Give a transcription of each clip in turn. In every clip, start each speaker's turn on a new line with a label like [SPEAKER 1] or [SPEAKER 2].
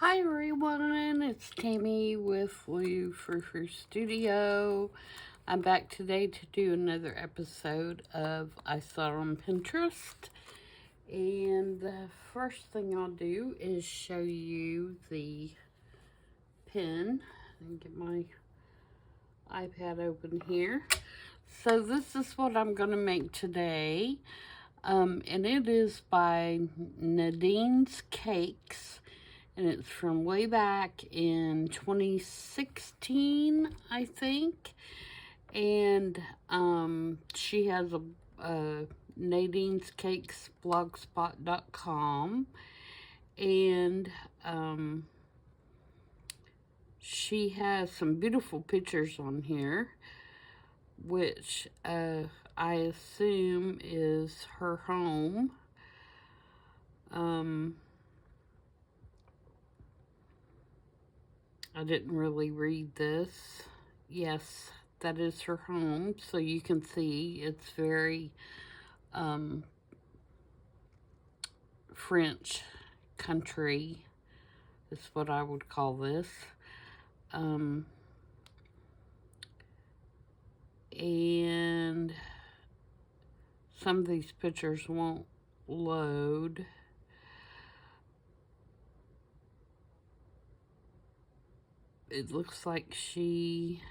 [SPEAKER 1] Hi everyone, it's Tammy with Frou-frou Studio. I'm back today to do another episode of I Saw on Pinterest. And the first thing I'll do is show you the pin. And get my iPad open here. So this is what I'm going to make today. And it is by Nadine's Cakes. And it's from way back in 2016, I think. And she has a Nadine's Cakes blogspot.com. And she has some beautiful pictures on here, which I assume is her home. I didn't really read this. Yes, that is her home. So you can see it's very French country is what I would call this. And some of these pictures won't load. It looks like she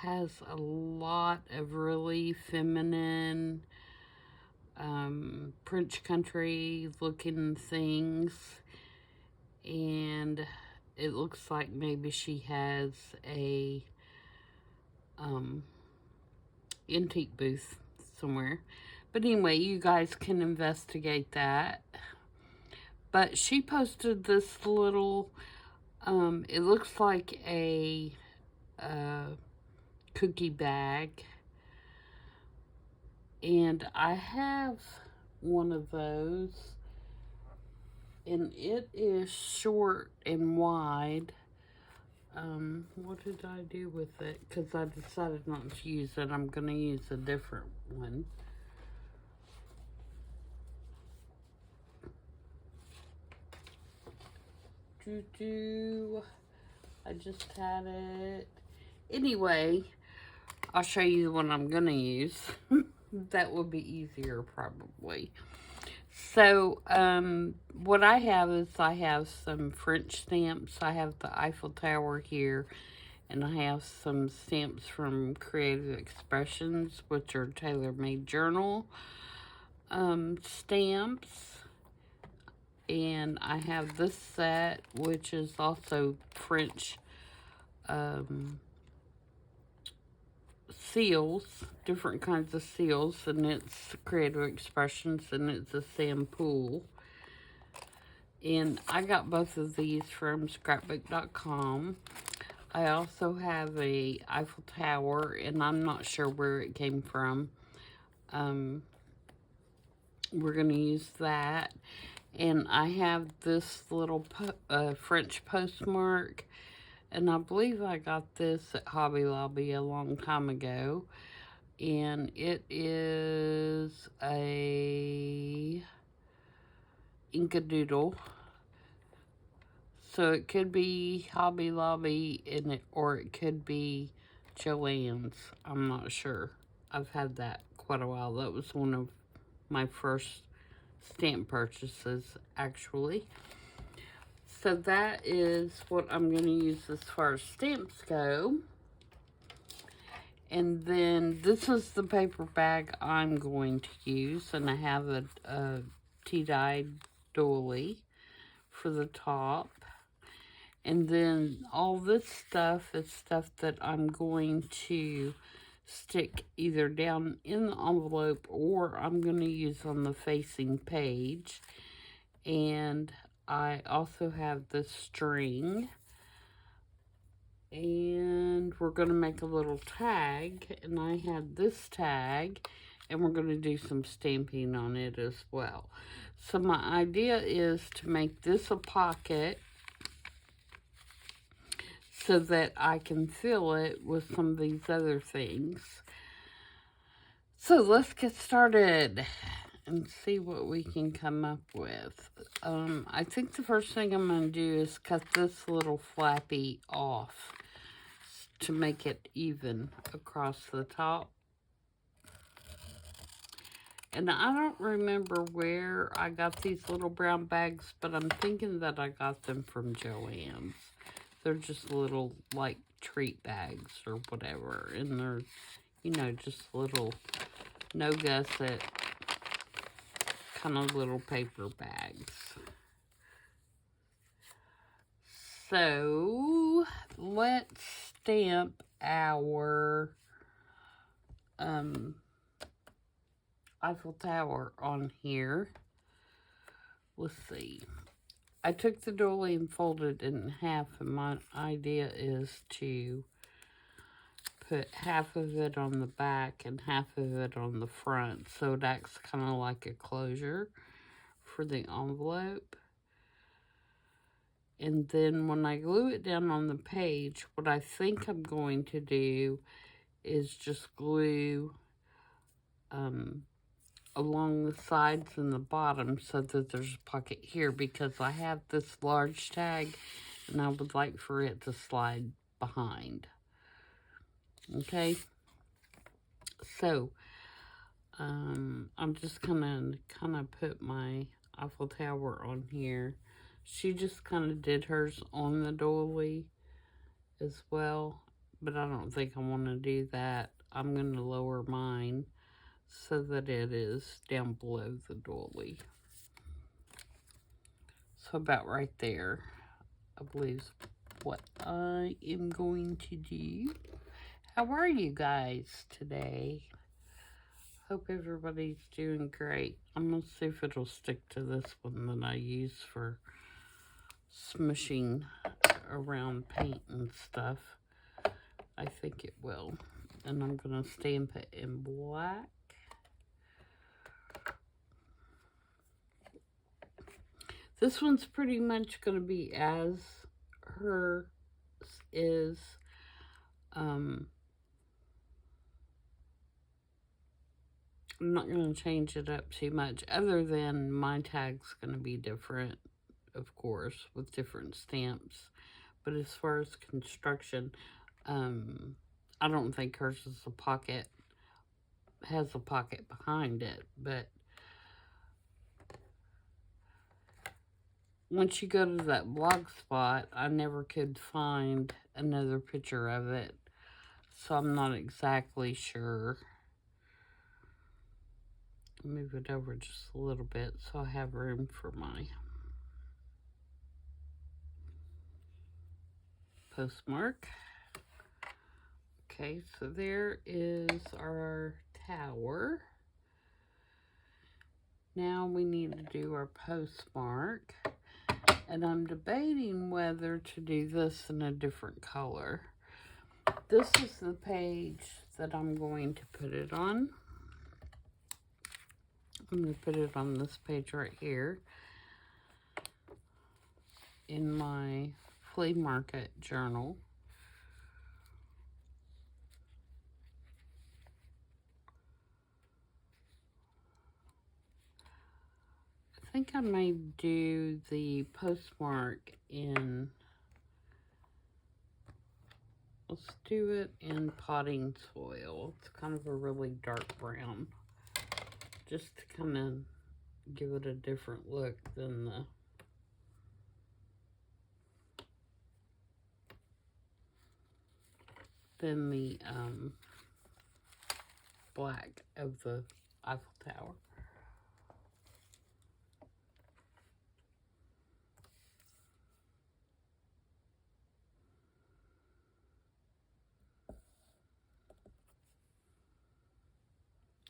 [SPEAKER 1] has a lot of really feminine French country looking things, and it looks like maybe she has a antique booth somewhere. But anyway, you guys can investigate that. But she posted this little, it looks like a cookie bag. And I have one of those. And it is short and wide. What did I do with it? Because I decided not to use it. I'm going to use a different one. I just had it. Anyway, I'll show you the one I'm going to use. That will be easier probably. So, what I have is I have some French stamps. I have the Eiffel Tower here. And I have some stamps from Creative Expressions, which are tailor-made journal stamps. And I have this set, which is also French seals, different kinds of seals, and it's Creative Expressions, and it's a sample. And I got both of these from scrapbook.com. I also have a Eiffel Tower, and I'm not sure where it came from. We're going to use that. And I have this little French postmark, and I believe I got this at Hobby Lobby a long time ago. And it is a Inkadoodle. So it could be Hobby Lobby or it could be Joann's. I'm not sure. I've had that quite a while. That was one of my first stamp purchases, actually. So that is what I'm going to use as far as stamps go. And then this is the paper bag I'm going to use. And I have a tea-dyed doily for the top. And then all this stuff is stuff that I'm going to stick either down in the envelope or I'm going to use on the facing page. And I also have this string. And we're going to make a little tag. And I have this tag. And we're going to do some stamping on it as well. So my idea is to make this a pocket so that I can fill it with some of these other things. So let's get started. and see what we can come up with. I think the first thing I'm going to do is cut this little flappy off to make it even across the top. And I don't remember where I got these little brown bags, but I'm thinking that I got them from Joann's. They're just little, like, treat bags or whatever. And they're, you know, just little no-gusset kind of little paper bags. So, let's stamp our Eiffel Tower on here. Let's see. I took the doily and folded it in half, and my idea is to put half of it on the back and half of it on the front, so it acts kind of like a closure for the envelope. And then when I glue it down on the page, what I think I'm going to do is just glue along the sides and the bottom so that there's a pocket here, because I have this large tag and I would like for it to slide behind. Okay, so I'm just gonna kind of put my Eiffel Tower on here. She just kind of did hers on the doily as well, but I don't think I want to do that. I'm going to lower mine so that it is down below the doily. So about right there, I believe is what I am going to do. How are you guys today? Hope everybody's doing great. I'm going to see if it'll stick to this one that I use for smushing around paint and stuff. I think it will. And I'm going to stamp it in black. This one's pretty much going to be as hers is. I'm not going to change it up too much, other than my tag's going to be different, of course, with different stamps. But as far as construction, I don't think hers is has a pocket behind it, but once you go to that blog spot, I never could find another picture of it, so I'm not exactly sure. Move it over just a little bit so I have room for my postmark. Okay, so there is our tower. Now we need to do our postmark. And I'm debating whether to do this in a different color. This is the page that I'm going to put it on. I'm going to put it on this page right here in my flea market journal. I think I may do the postmark in, let's do it in potting soil. It's kind of a really dark brown, just to kind of give it a different look than the black of the Eiffel Tower.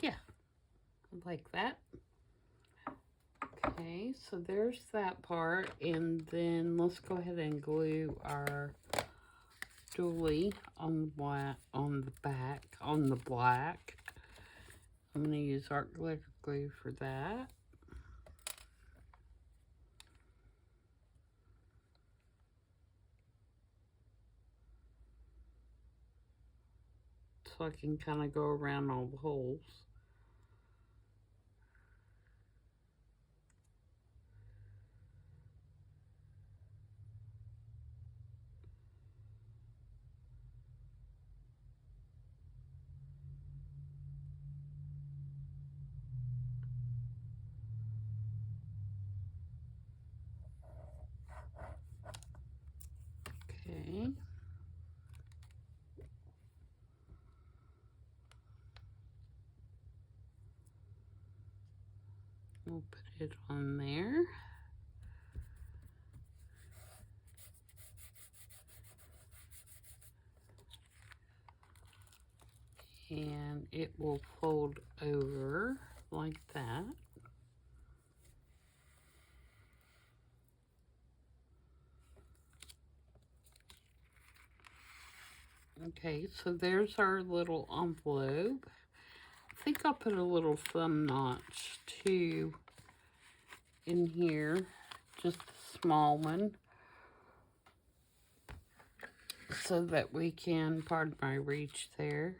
[SPEAKER 1] Yeah, like that. Okay, so there's that part, and then let's go ahead and glue our doily on the back, on the black. I'm going to use art glitter glue for that. So I can kind of go around all the holes. We'll put it on there. And it will fold over like that. Okay, so there's our little envelope. I think I'll put a little thumb notch too in here, just a small one, so that we can, pardon my reach there,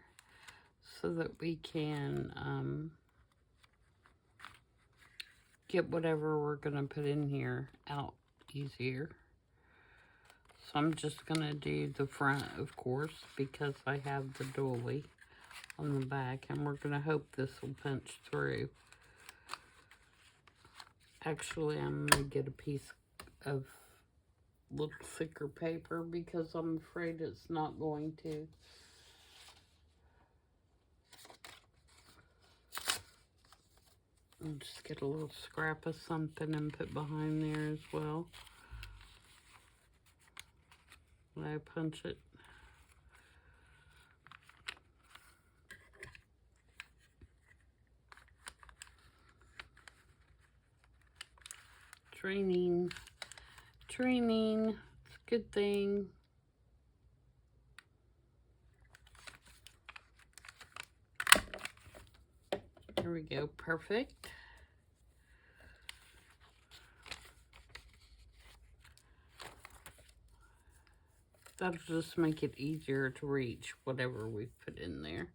[SPEAKER 1] so that we can get whatever we're going to put in here out easier. So I'm just going to do the front, of course, because I have the doily on the back, and we're going to hope this will punch through. Actually, I'm going to get a piece of little thicker paper because I'm afraid it's not going to. I'll just get a little scrap of something and put behind there as well. When I punch it. Training. It's a good thing. There we go, perfect. That'll just make it easier to reach whatever we put in there.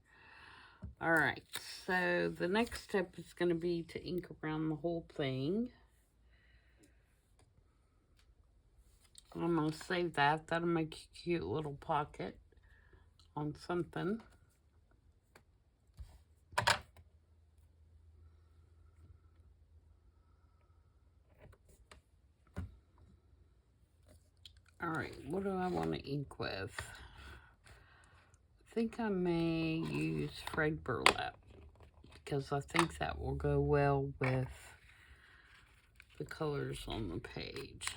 [SPEAKER 1] All right, so the next step is going to be to ink around the whole thing. I'm going to save that. That'll make a cute little pocket on something. All right, what do I want to ink with? I think I may use frayed burlap because I think that will go well with the colors on the page.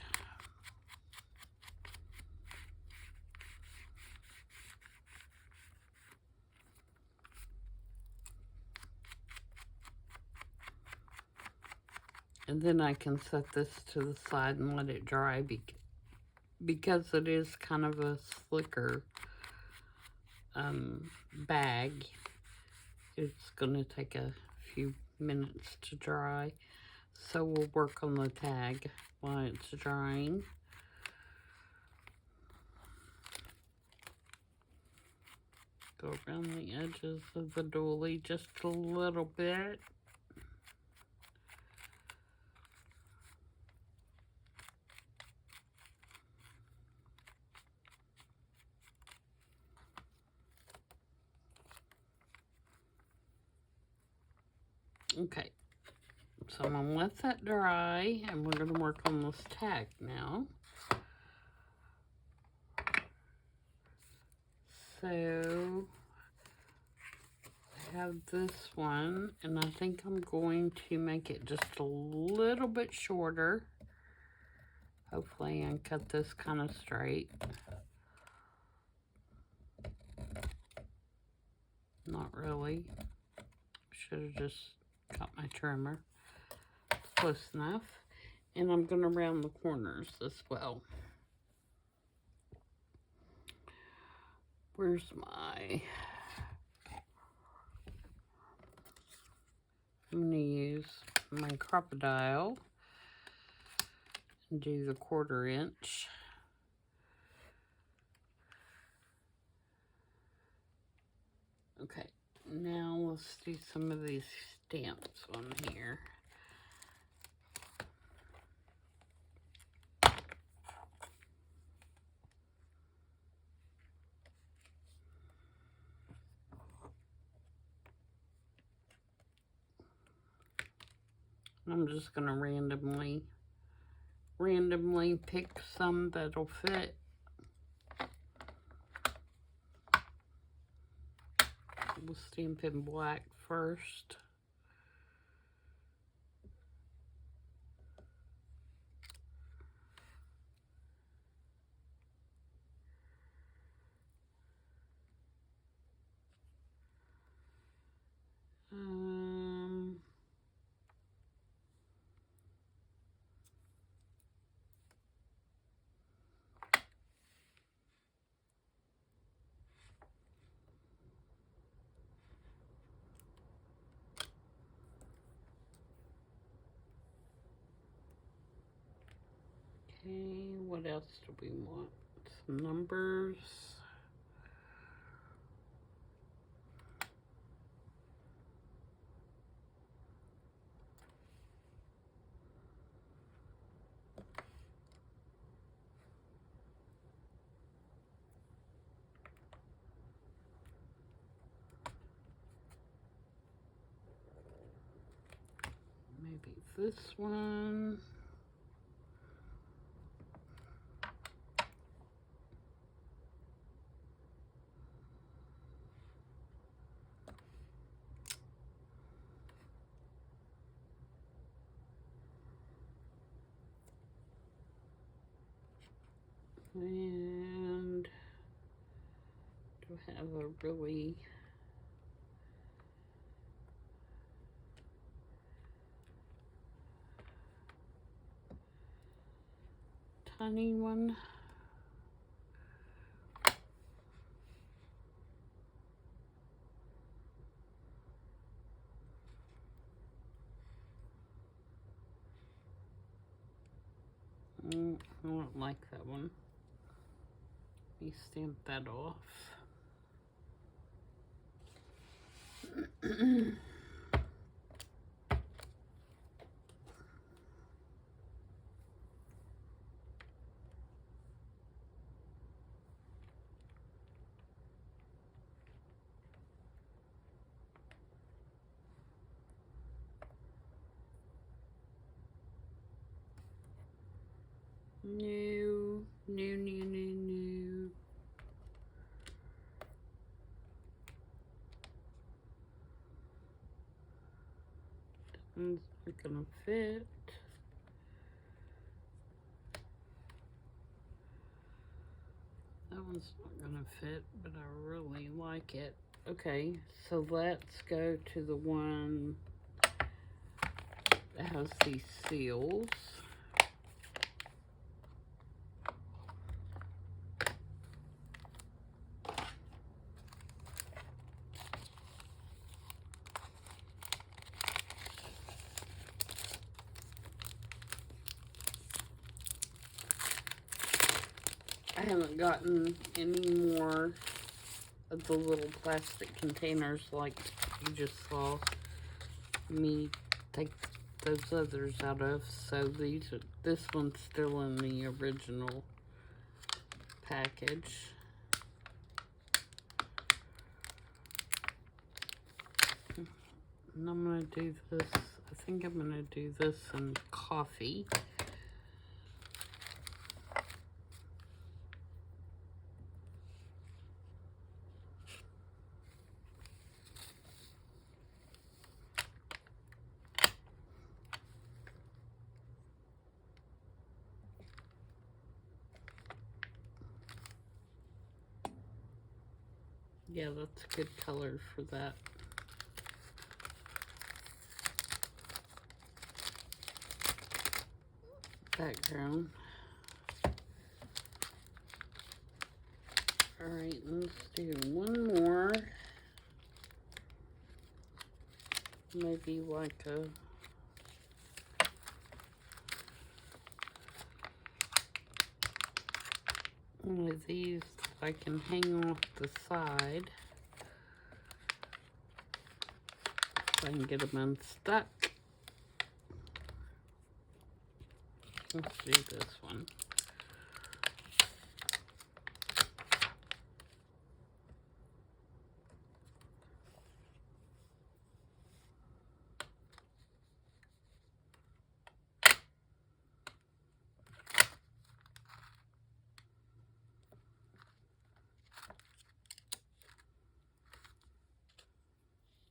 [SPEAKER 1] And then I can set this to the side and let it dry because it is kind of a slicker bag. It's going to take a few minutes to dry. So we'll work on the tag while it's drying. Go around the edges of the doily just a little bit. Okay, so I'm going to let that dry, and we're going to work on this tag now. So, I have this one, and I think I'm going to make it just a little bit shorter. Hopefully, and cut this kind of straight. Not really. Should have just got my trimmer. Close enough. And I'm going to round the corners as well. Where's my... I'm going to use my crocodile and do the 1/4 inch. Okay, now let's do some of these stamps on here. I'm just going to randomly pick some that'll fit. We'll stamp in black first. what else do we want? Some numbers. Maybe this one. And do I have a really tiny one? I don't like that one. Let me stamp that off. No, no, no, no, no. That one's not gonna fit. That one's not gonna fit, but I really like it. Okay, so let's go to the one that has these seals. I haven't gotten any more of the little plastic containers like you just saw me take those others out of, so this one's still in the original package. And I'm gonna do this, I think I'm gonna do this in coffee. Yeah, that's a good color for that. Background. Alright, let's do one more. Maybe like a one of these that I can hang off the side. So I can get them unstuck. Let's do this one.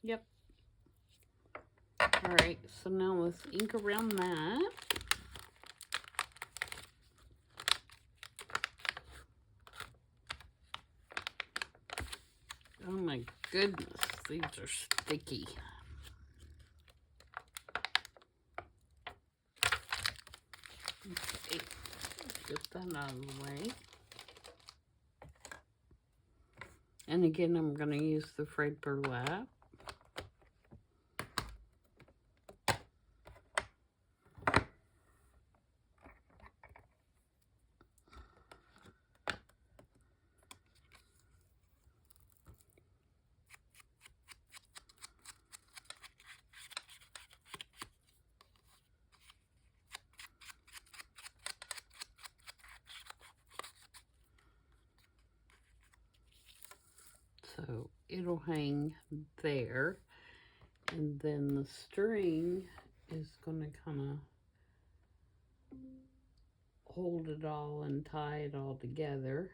[SPEAKER 1] Yep. Alright, so now let's ink around that. Oh my goodness, these are sticky. Okay, get that out of the way. And again, I'm going to use the frayed burlap. it'll hang there. And then the string is going to kind of hold it all and tie it all together.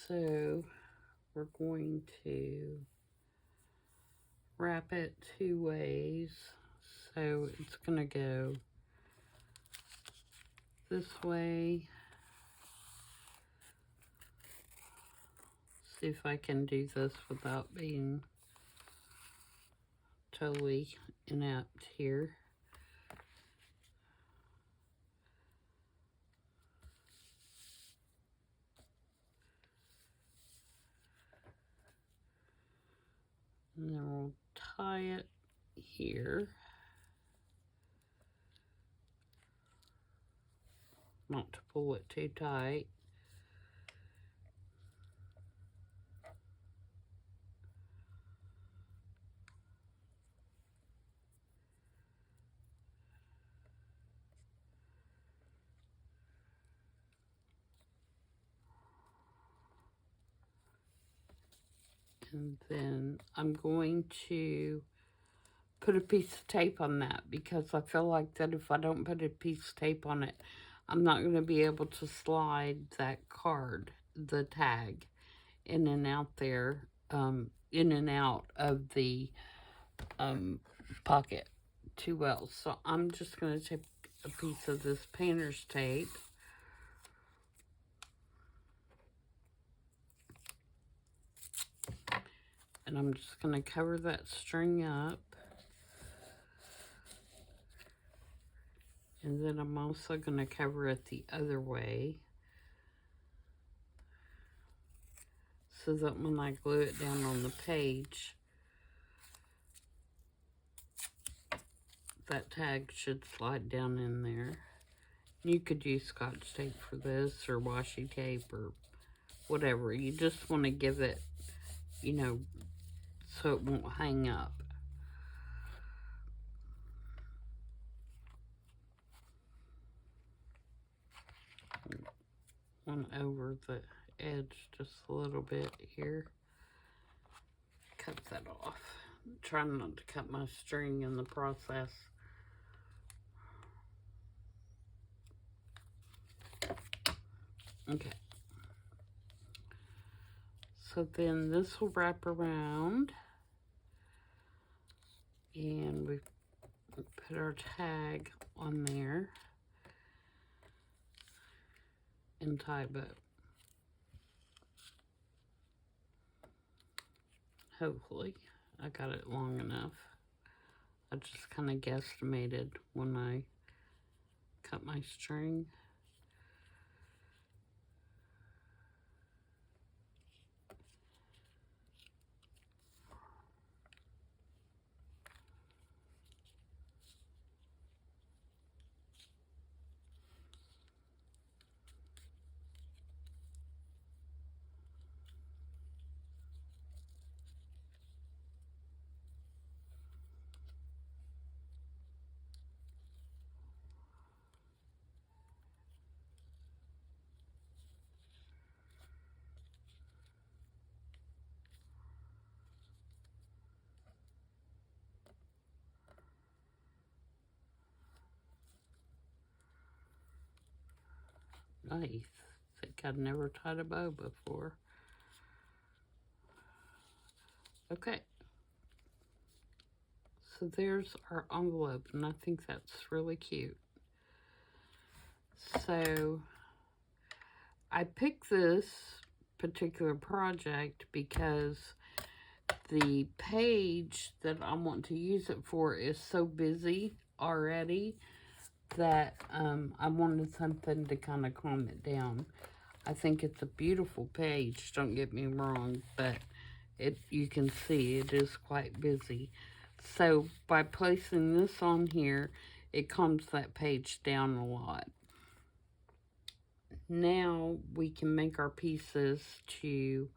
[SPEAKER 1] So we're going to wrap it 2 ways. So it's going to go this way. See if I can do this without being totally inept here. And then we'll tie it here. Not to pull it too tight. And then I'm going to put a piece of tape on that, because I feel like that if I don't put a piece of tape on it, I'm not going to be able to slide that card, the tag, in and out there, in and out of the pocket too well. So I'm just going to take a piece of this painter's tape. And I'm just going to cover that string up. And then I'm also going to cover it the other way, so that when I glue it down on the page, that tag should slide down in there. You could use Scotch tape for this, or washi tape, or whatever. You just want to give it, you know, so it won't hang up. One over the edge just a little bit here. Cut that off. I'm trying not to cut my string in the process. Okay. So then this will wrap around, and we put our tag on there and tie a bow. Hopefully I got it long enough. I just kind of guesstimated when I cut my string. Nice. Think I'd never tied a bow before. Okay. So there's our envelope, and I think that's really cute. So I picked this particular project because the page that I want to use it for is so busy already that I wanted something to kind of calm it down. I think it's a beautiful page, don't get me wrong, but you can see it is quite busy. So by placing this on here, it calms that page down a lot. Now we can make our pieces to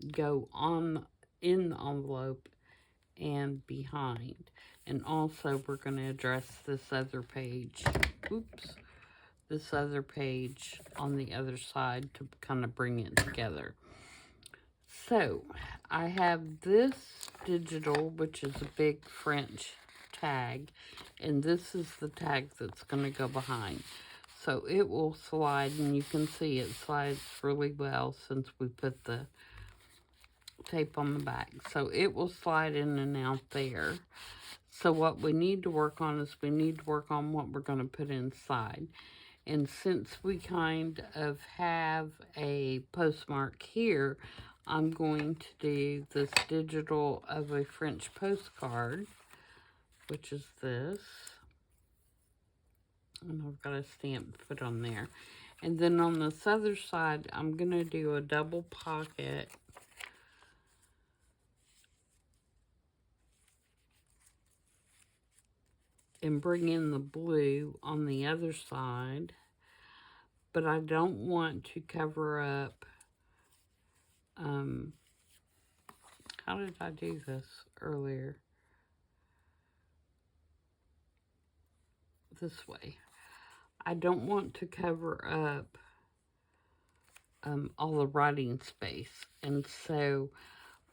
[SPEAKER 1] go on in the envelope, and behind. And also we're going to address this other page. Oops. This other page on the other side to kind of bring it together. So I have this digital, which is a big French tag, and this is the tag that's going to go behind. So it will slide, and you can see it slides really well since we put the tape on the back. So it will slide in and out there. So what we need to work on is we need to work on what we're going to put inside. And since we kind of have a postmark here, I'm going to do this digital of a French postcard, which is this. And I've got a stamp to put on there. And then on this other side, I'm going to do a double pocket. And bring in the blue on the other side. But I don't want to cover up, how did I do this earlier? This way. I don't want to cover up all the writing space. And so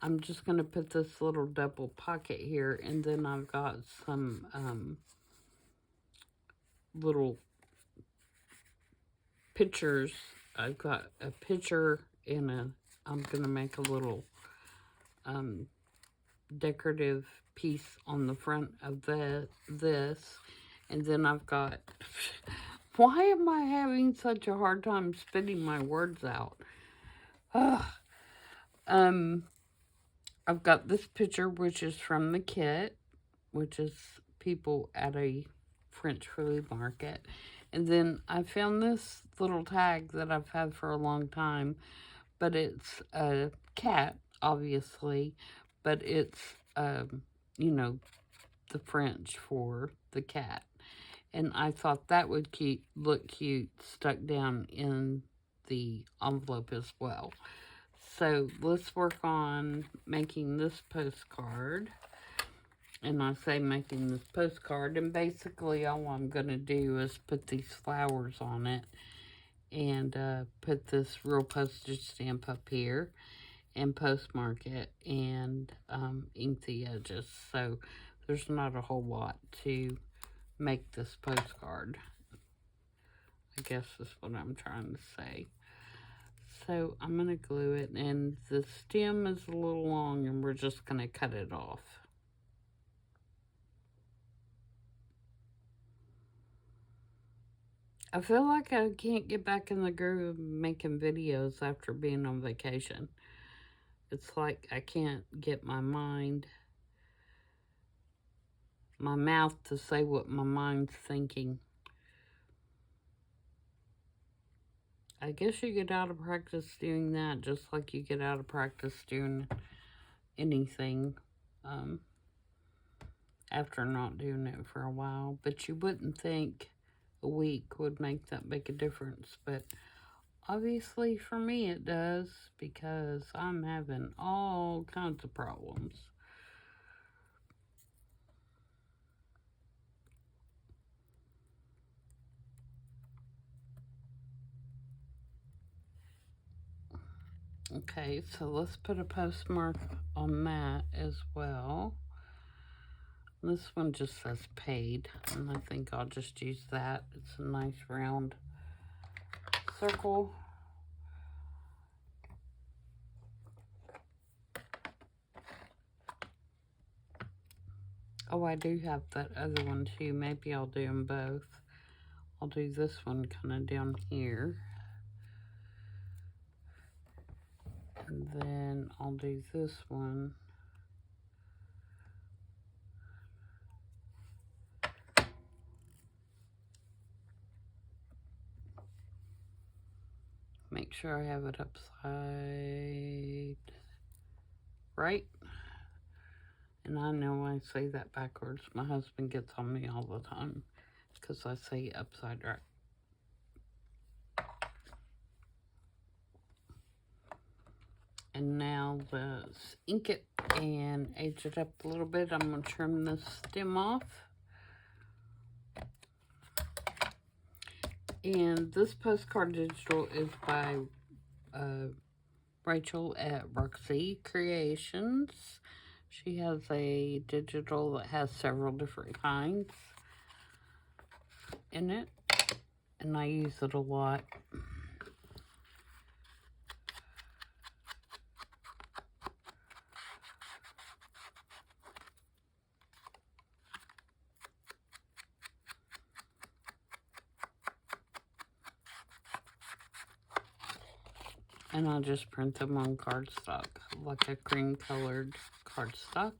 [SPEAKER 1] I'm just going to put this little double pocket here. And then I've got some little pictures. I've got a picture and I'm going to make a little decorative piece on the front of this. And then I've got, why am I having such a hard time spitting my words out? I've got this picture, which is from the kit, which is people at a French flea market. And then I found this little tag that I've had for a long time, but it's a cat, obviously, but it's, you know, the French for the cat. And I thought that would look cute stuck down in the envelope as well. So let's work on making this postcard. And I say making this postcard, and basically all I'm going to do is put these flowers on it and put this real postage stamp up here and postmark it and ink the edges. So there's not a whole lot to make this postcard, I guess is what I'm trying to say. So I'm going to glue it, and the stem is a little long, and we're just going to cut it off. I feel like I can't get back in the groove of making videos after being on vacation. It's like I can't get my mouth to say what my mind's thinking. I guess you get out of practice doing that just like you get out of practice doing anything after not doing it for a while. But you wouldn't think a week would make that big a difference. But obviously for me it does, because I'm having all kinds of problems. Okay, so let's put a postmark on that as well. This one just says paid, and I think I'll just use that. It's a nice round circle. Oh, I do have that other one too. Maybe I'll do them both. I'll do this one kind of down here. And then I'll do this one. Make sure I have it upside right. And I know I say that backwards. My husband gets on me all the time because I say upside right. And now to ink it and age it up a little bit. I'm going to trim this stem off. And this postcard digital is by Rachel at Roxy Creations. She has a digital that has several different kinds in it, and I use it a lot. And I'll just print them on cardstock, like a cream colored cardstock.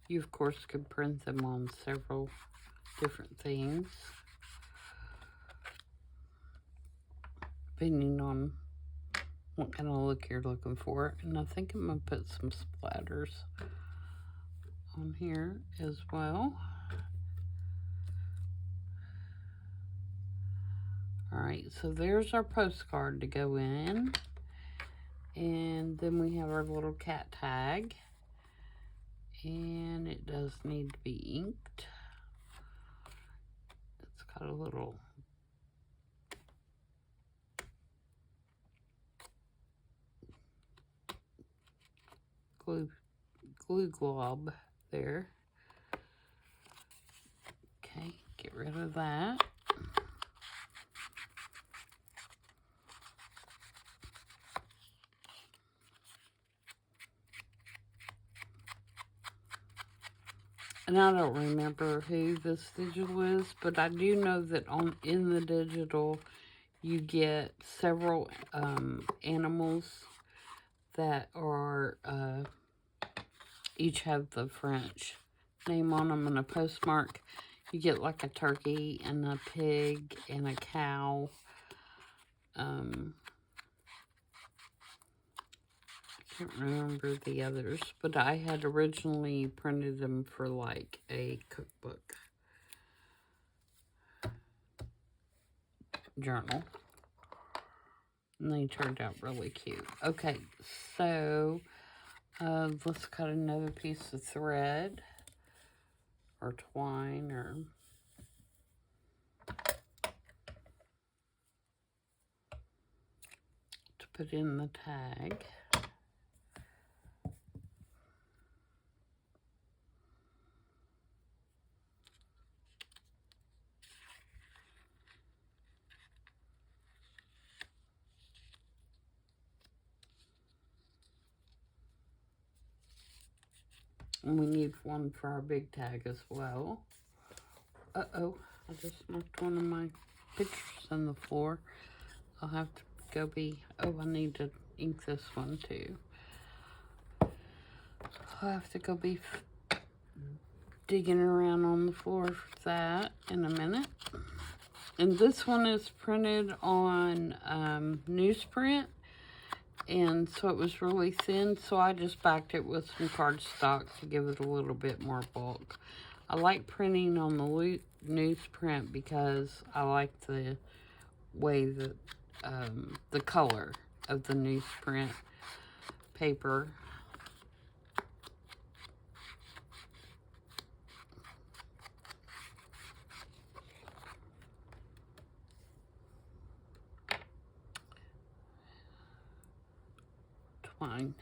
[SPEAKER 1] You, of course, could print them on several different things, depending on what kind of look you're looking for. And I think I'm going to put some splatters on here as well. Alright, so there's our postcard to go in. And then we have our little cat tag. And it does need to be inked. It's got a little glue glob there. Okay, get rid of that. And I don't remember who this digital is, but I do know that in the digital you get several animals that are each have the French name on them and a postmark. You get like a turkey and a pig and a cow. I can't remember the others, but I had originally printed them for like a cookbook journal. And they turned out really cute. Okay, so let's cut another piece of thread or twine or to put in the tag. And we need one for our big tag as well. Uh-oh, I just knocked one of my pictures on the floor. I'll have to go I need to ink this one too. I'll have to go be digging around on the floor for that in a minute. And this one is printed on newsprint. And so it was really thin, so I just backed it with some cardstock to give it a little bit more bulk. I like printing on the newsprint because I like the way that the color of the newsprint paper. Twine.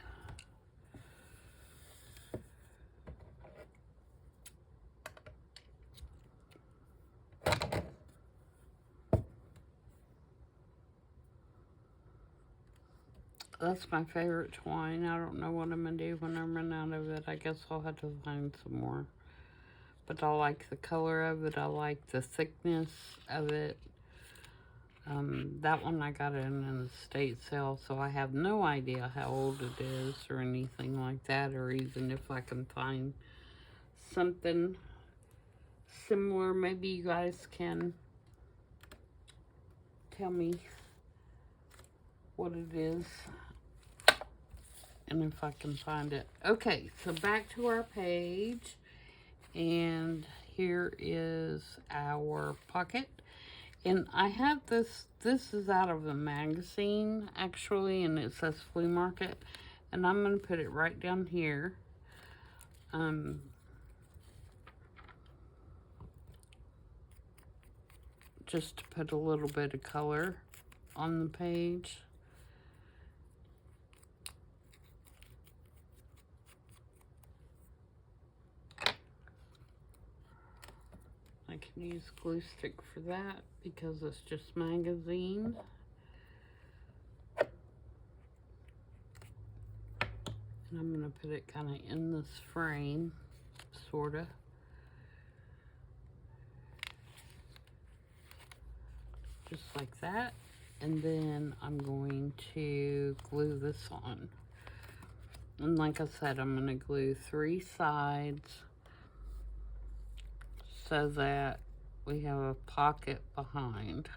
[SPEAKER 1] That's my favorite twine. I don't know what I'm going to do when I run out of it. I guess I'll have to find some more. But I like the color of it. I like the thickness of it. That one I got in an estate sale, so I have no idea how old it is or anything like that, or even if I can find something similar. Maybe you guys can tell me what it is and if I can find it. Okay, so back to our page, and here is our pocket. And I have this is out of a magazine, actually, and it says Flea Market. And I'm going to put it right down here. Just to put a little bit of color on the page. I can use glue stick for that because it's just magazine. And I'm going to put it kind of in this frame, sort of. Just like that. And then I'm going to glue this on. And like I said, I'm going to glue 3 sides so that we have a pocket behind.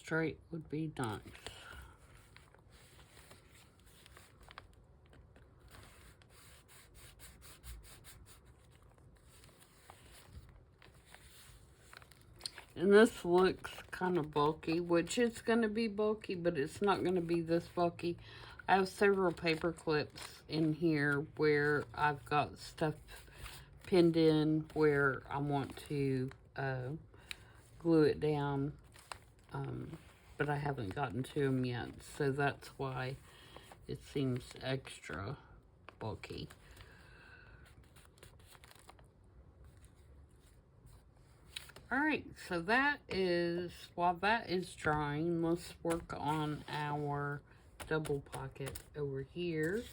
[SPEAKER 1] Straight would be nice. And this looks kind of bulky, which it's going to be bulky, but it's not going to be this bulky. I have several paper clips in here where I've got stuff pinned in where I want to glue it down, but I haven't gotten to them yet, so that's why it seems extra bulky. Alright, so that is, while that is drying, let's work on our double pocket over here.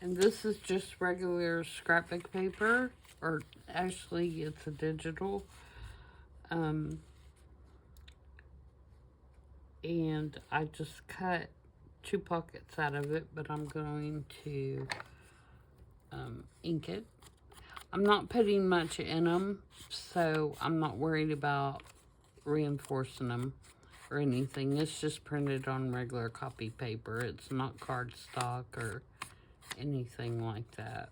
[SPEAKER 1] And this is just regular scrapbook paper, or actually it's a digital. And I just cut 2 pockets out of it, but I'm going to ink it. I'm not putting much in them, so I'm not worried about reinforcing them or anything. It's just printed on regular copy paper. It's not cardstock or anything like that.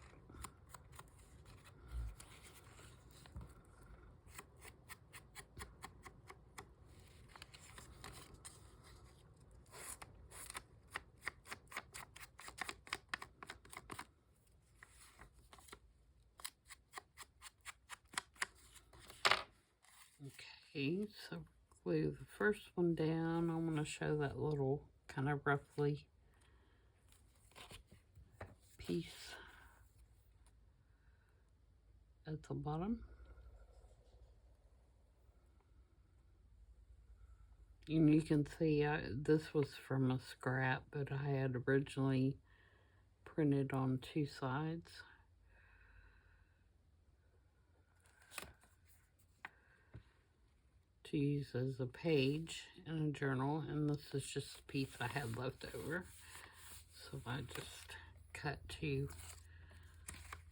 [SPEAKER 1] Okay, so glue the first one down. I want to show that little kind of roughly piece at the bottom. And you can see this was from a scrap, but I had originally printed on 2 sides. To use as a page in a journal, and this is just a piece I had left over. So I just cut 2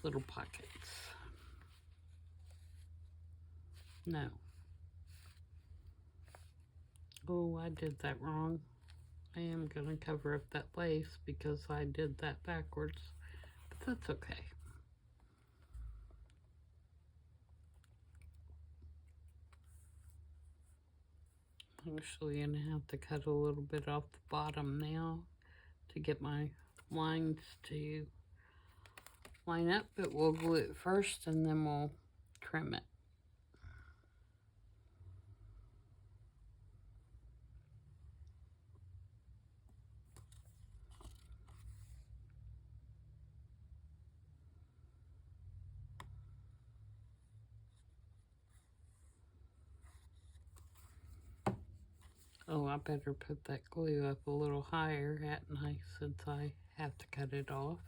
[SPEAKER 1] little pockets. No. Oh, I did that wrong. I am going to cover up that lace because I did that backwards, but that's okay. I'm actually going to have to cut a little bit off the bottom now to get my lines to line up, but we'll glue it first and then we'll trim it. Oh, I better put that glue up a little higher, hadn't I, since I have to cut it off.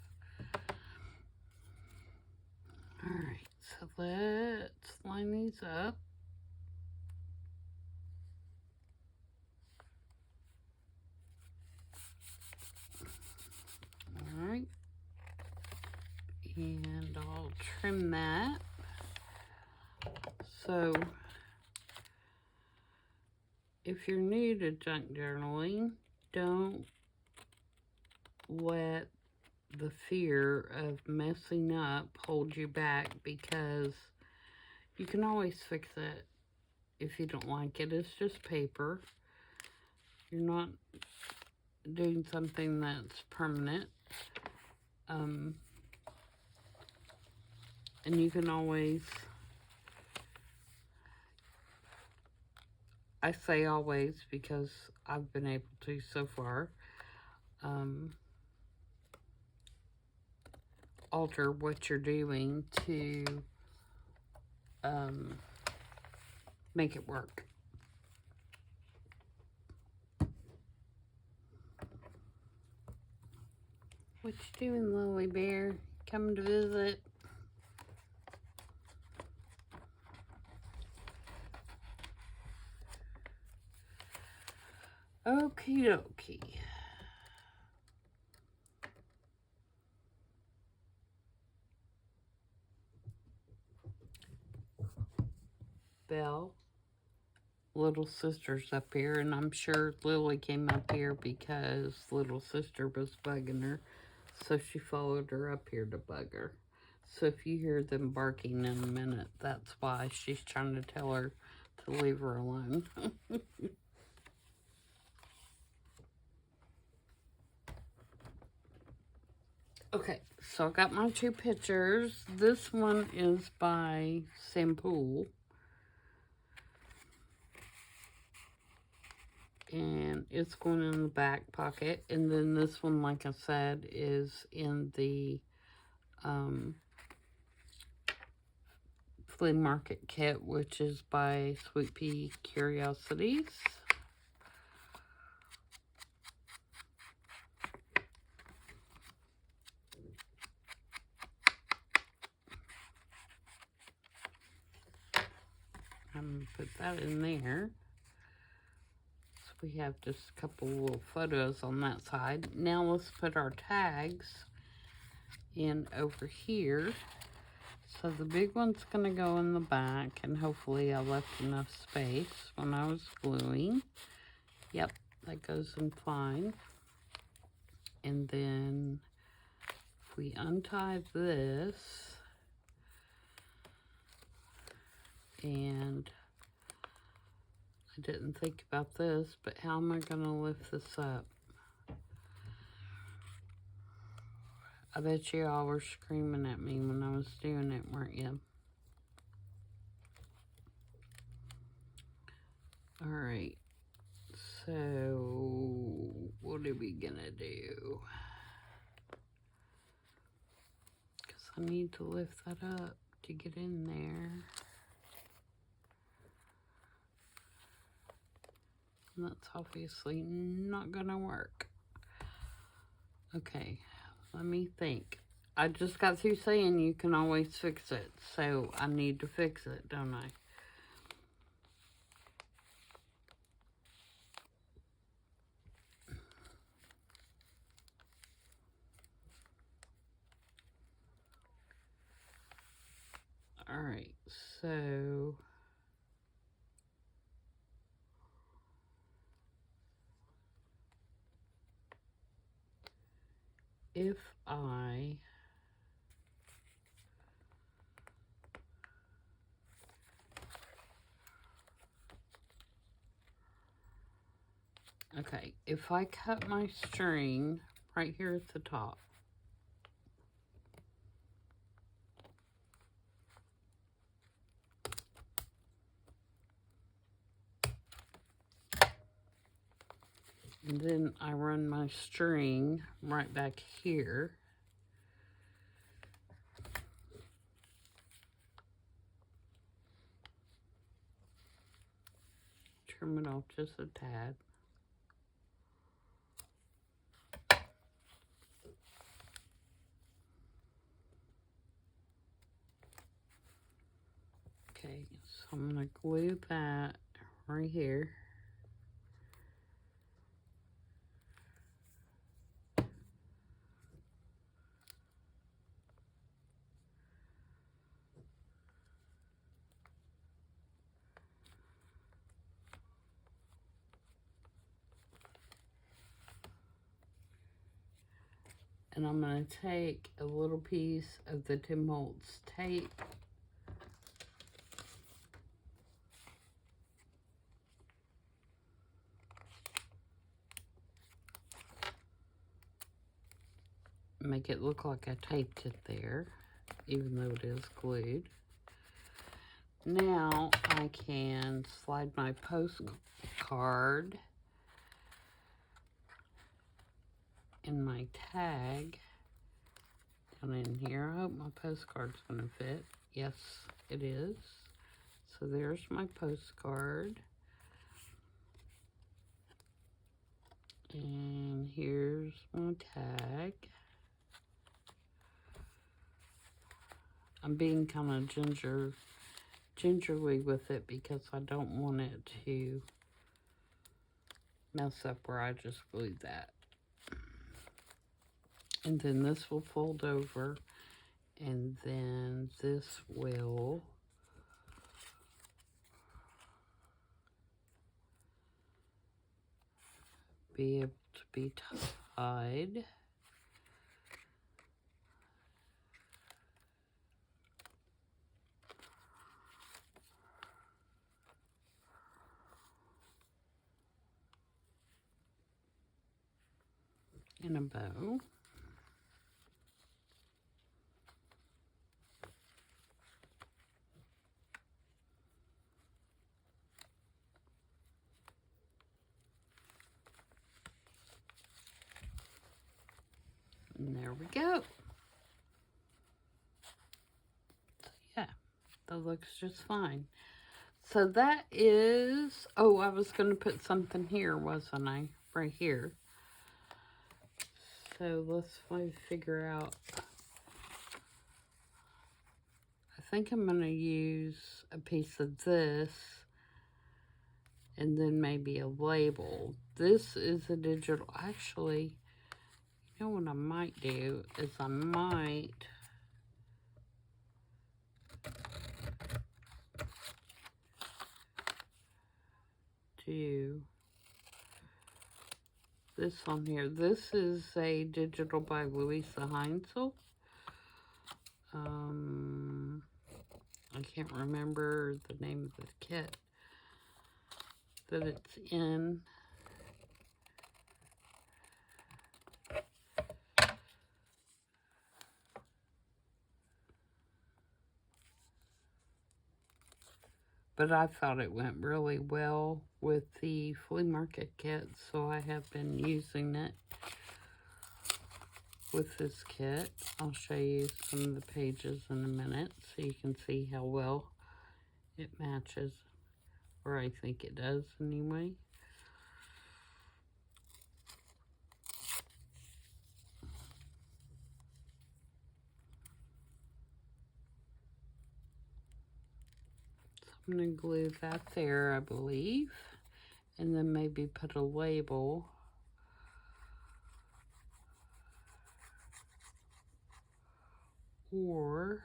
[SPEAKER 1] Alright, so let's line these up. Alright. And I'll trim that. So, if you're new to junk journaling, don't let the fear of messing up hold you back, because you can always fix it if you don't like it. It's just paper. You're not doing something that's permanent. And you can always, I say always because I've been able to so far, alter what you're doing to make it work. What you doing, Lily Bear? Coming to visit? Okie dokie. Belle, little sister's up here, and I'm sure Lily came up here because little sister was bugging her, so she followed her up here to bug her. So if you hear them barking in a minute, that's why. She's trying to tell her to leave her alone. Okay, so I got my two pictures. This one is by Sampool. And it's going in the back pocket. And then this one, like I said, is in the flea market kit, which is by Sweet Pea Curiosities. I'm going to put that in there. So we have just a couple little photos on that side. Now let's put our tags in over here. So the big one's going to go in the back, and hopefully I left enough space when I was gluing. Yep, that goes in fine. And then if we untie this, and I didn't think about this, but how am I going to lift this up? I bet you all were screaming at me when I was doing it, weren't you? Alright, so what are we gonna do? Because I need to lift that up to get in there. And that's obviously not gonna work. Okay, let me think. I just got through saying you can always fix it, so I need to fix it, don't I? Alright, so if I if I cut my string right here at the top, and then I run my string right back here, trim it off just a tad. Okay, so I'm going to glue that right here. And I'm going to take a little piece of the Tim Holtz tape. Make it look like I taped it there, even though it is glued. Now I can slide my postcard and my tag down in here. I hope my postcard's going to fit. Yes, it is. So there's my postcard. And here's my tag. I'm being kind of gingerly with it because I don't want it to mess up where I just glued that. And then this will fold over, and then this will be able to be tied. In a bow. And there we go. So yeah, that looks just fine. So that is, oh, I was going to put something here, wasn't I? Right here. So let's figure out. I think I'm going to use a piece of this and then maybe a label. This is a digital, actually, you know what I might do is I might do this on here. This is a digital by Louisa Heinzel. I can't remember the name of the kit that it's in. But I thought it went really well with the flea market kit, so I have been using it with this kit. I'll show you some of the pages in a minute so you can see how well it matches, or I think it does anyway. I'm going to glue that there, I believe, and then maybe put a label. Or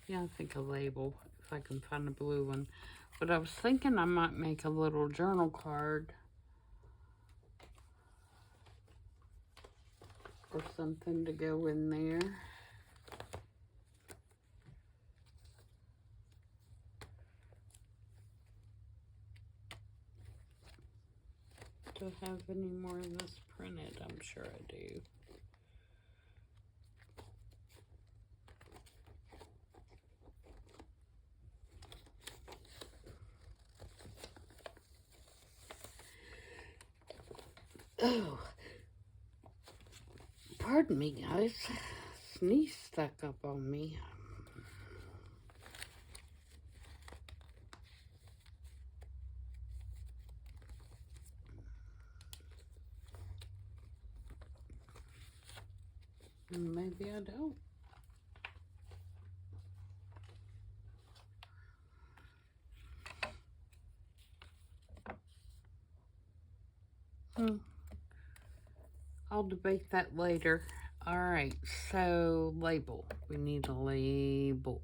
[SPEAKER 1] yeah, I think a label, if I can find a blue one. But I was thinking I might make a little journal card or something to go in there. Do I have any more of this printed? I'm sure I do. Oh, pardon me, guys. Sneeze stuck up on me. Maybe I don't. I'll debate that later. Alright, so label. We need a label.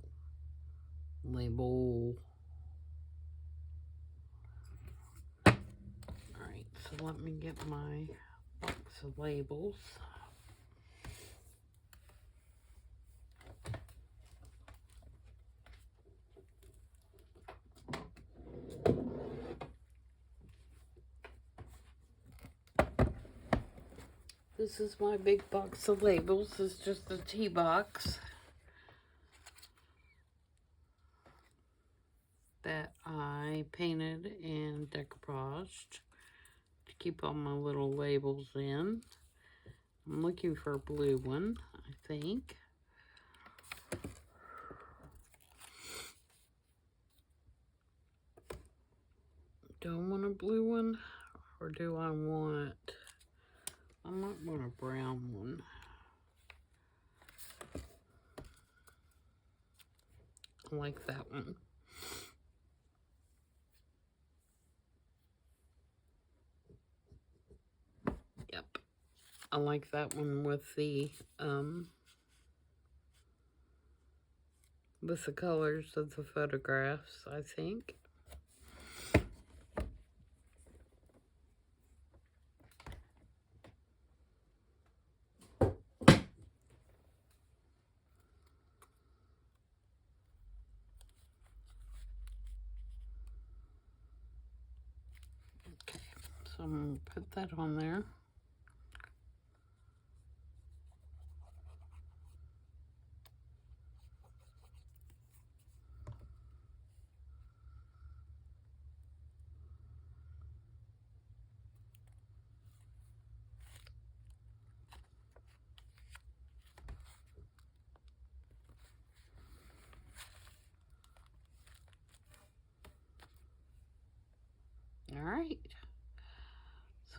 [SPEAKER 1] Label. Alright, so let me get my box of labels. This is my big box of labels. It's just a tea box that I painted and decoupaged to keep all my little labels in. I'm looking for a blue one, I think. Do I want a blue one, or do I might want a brown one. I like that one. Yep. I like that one with the colors of the photographs, I think. Okay, so I'm going to put that on there. Alright,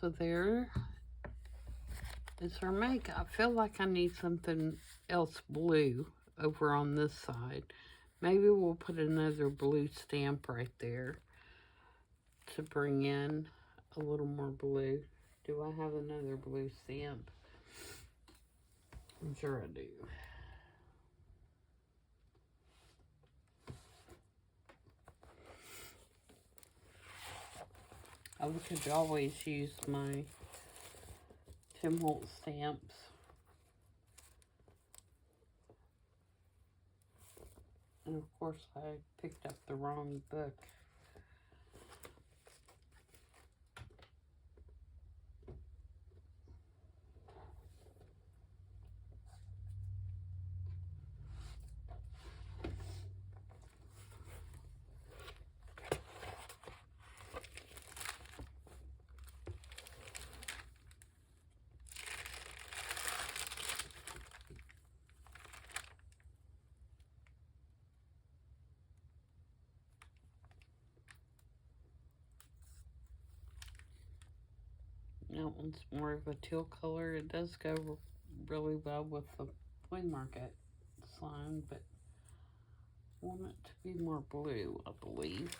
[SPEAKER 1] so there is our make. I feel like I need something else blue over on this side. Maybe we'll put another blue stamp right there to bring in a little more blue. Do I have another blue stamp? I'm sure I do. I could always use my Tim Holtz stamps. And of course I picked up the wrong book. That one's more of a teal color. It does go really well with the flea market slime, but I want it to be more blue, I believe.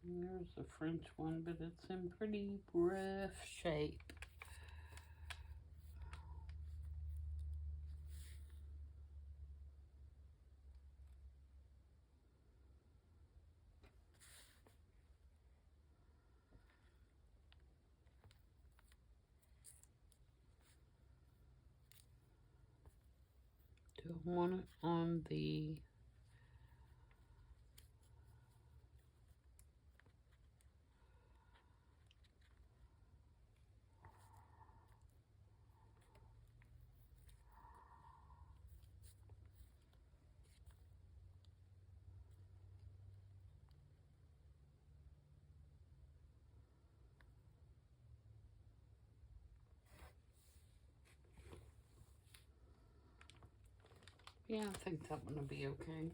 [SPEAKER 1] And there's a French one, but it's in pretty rough shape. Do I want it on the... Yeah, I think that one will be okay.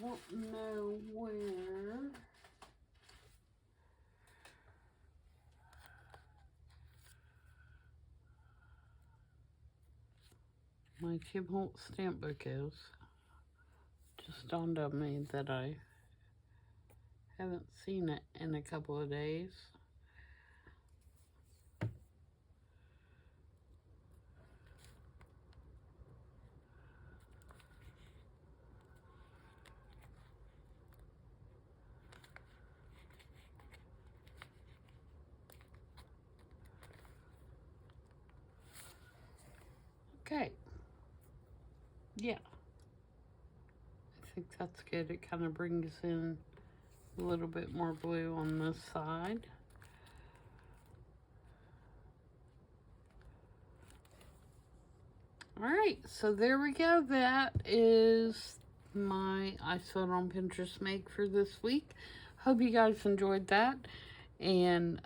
[SPEAKER 1] don't know where my Tim Holtz stamp book is. Just dawned on me that I haven't seen it in a couple of days. Okay. Yeah. I think that's good. It kind of brings in a little bit more blue on this side. Alright, so there we go. That is my I Saw It on Pinterest make for this week. Hope you guys enjoyed that. And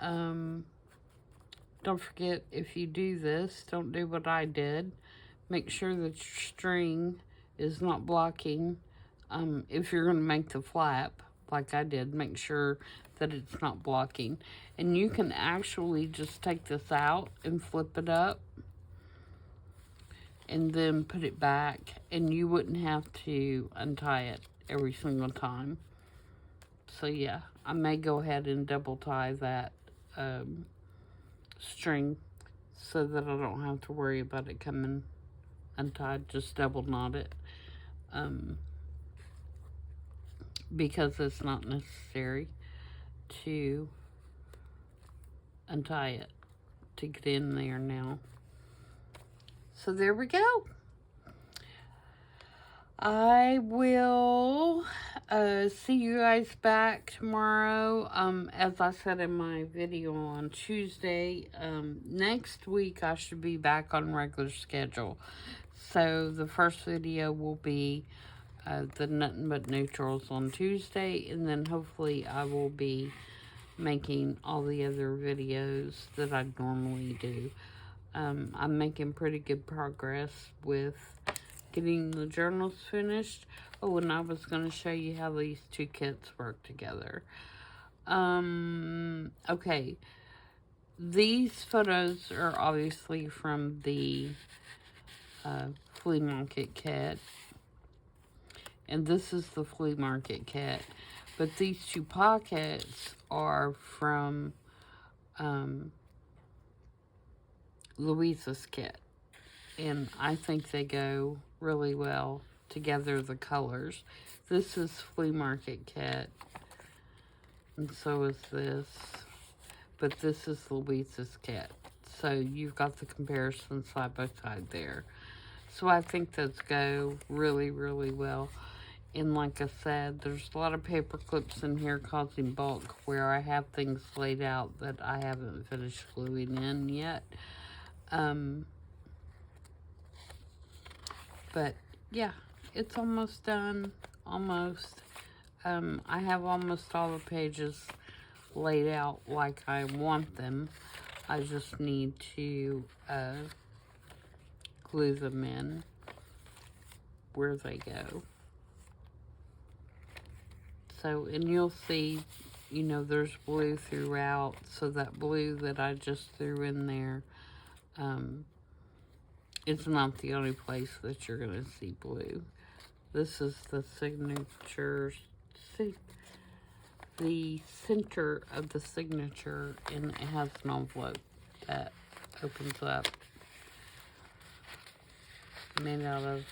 [SPEAKER 1] don't forget, if you do this, don't do what I did. Make sure that your string is not blocking. If you're going to make the flap, like I did, make sure that it's not blocking. And you can actually just take this out and flip it up and then put it back, and you wouldn't have to untie it every single time. So yeah, I may go ahead and double tie that string so that I don't have to worry about it coming untied. Just double knot it, because it's not necessary to untie it to get in there now. So there we go. I will see you guys back tomorrow. As I said in my video on Tuesday, next week I should be back on regular schedule. So the first video will be the Nothing But Neutrals on Tuesday, and then hopefully I will be making all the other videos that I normally do. I'm making pretty good progress with getting the journals finished. Oh, and I was going to show you how these two kits work together. Okay. These photos are obviously from the flea market kit. And this is the flea market kit. But these two pockets are from Louisa's kit. And I think they go really well together, the colors. This is flea market kit, and so is this, but this is Louisa's kit. So you've got the comparison side by side there. So I think those go really, really well. And like I said, there's a lot of paper clips in here causing bulk where I have things laid out that I haven't finished gluing in yet. But yeah, it's almost done, almost. I have almost all the pages laid out like I want them. I just need to glue them in where they go. So, and you'll see, you know, there's blue throughout, so that blue that I just threw in there, it's not the only place that you're going to see blue. This is the signature, the center of the signature, and it has an envelope that opens up, made out of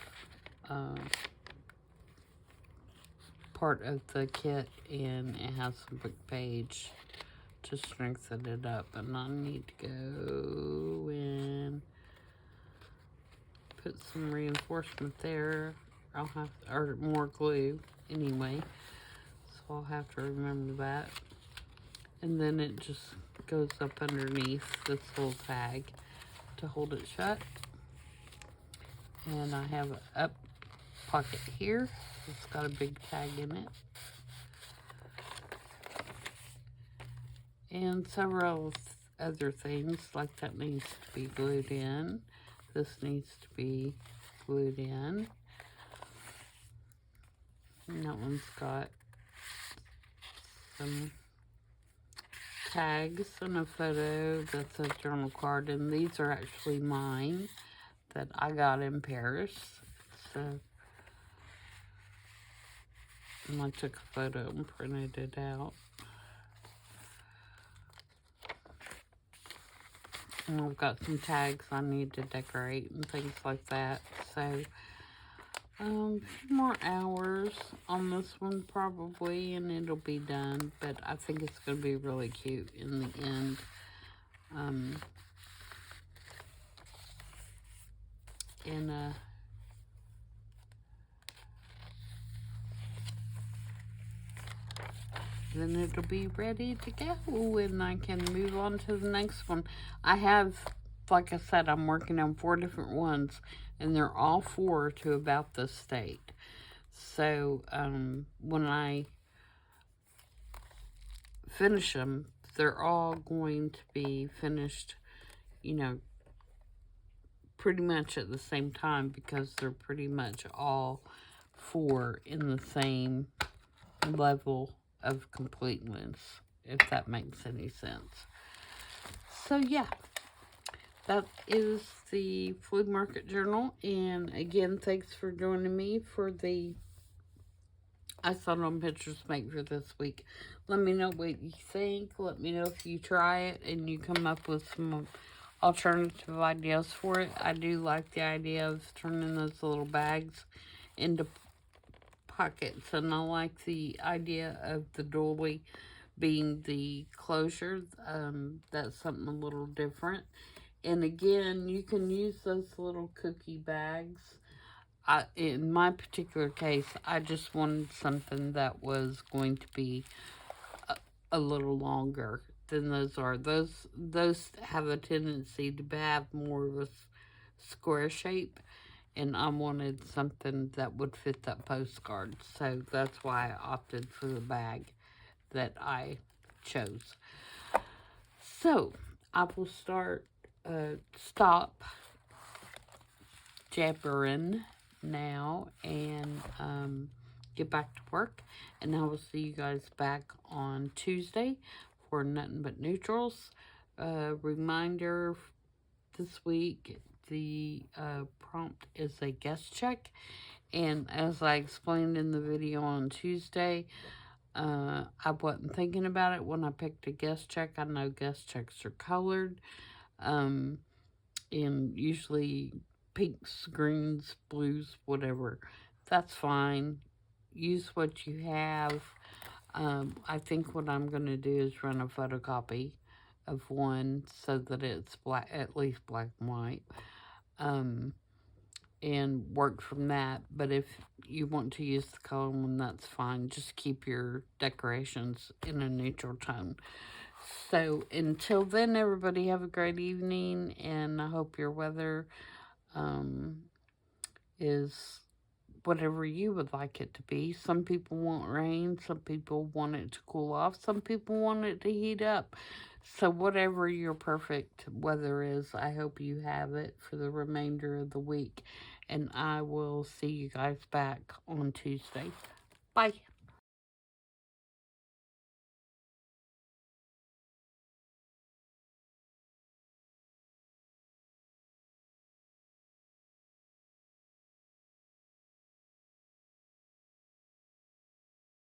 [SPEAKER 1] part of the kit, and it has a book page to strengthen it up. And I need to go in, put some reinforcement there. I'll have, or more glue anyway, so I'll have to remember that. And then it just goes up underneath this little tag to hold it shut. And I have an up pocket here. It's got a big tag in it. And several other things, like that needs to be glued in. This needs to be glued in. And that one's got some tags and a photo that's a journal card. And these are actually mine that I got in Paris. So, and I took a photo and printed it out. And I've got some tags I need to decorate and things like that. So, a few more hours on this one probably, and it'll be done. But I think it's going to be really cute in the end. Then it'll be ready to go, and I can move on to the next one. I have, like I said, I'm working on 4 different ones, and they're all 4 to about this state. So, when I finish them, they're all going to be finished, you know, pretty much at the same time, because they're pretty much all 4 in the same level of completeness, if that makes any sense. So yeah, that is the flea market journal. And again, thanks for joining me for the I Saw It on Pinterest make for this week. Let me know what you think. Let me know if you try it and you come up with some alternative ideas for it. I do like the idea of turning those little bags into pockets, and I like the idea of the doily being the closure. That's something a little different. And again, you can use those little cookie bags. In my particular case, I just wanted something that was going to be a little longer than those are. Those have a tendency to have more of a square shape, and I wanted something that would fit that postcard. So that's why I opted for the bag that I chose. So I will stop jabbering now and get back to work. And I will see you guys back on Tuesday for Nothing But Neutrals. Reminder, this week the prompt is a guest check. And as I explained in the video on Tuesday, I wasn't thinking about it when I picked a guest check. I know guest checks are colored, and usually pinks, greens, blues, whatever. That's fine. Use what you have. I think what I'm going to do is run a photocopy of one so that it's black, at least black and white, and work from that. But if you want to use the color one, that's fine. Just keep your decorations in a neutral tone. So until then, everybody have a great evening, and I hope your weather is whatever you would like it to be. Some people want rain, some people want it to cool off, some people want it to heat up. So whatever your perfect weather is, I hope you have it for the remainder of the week. And I will see you guys back on Tuesday. Bye.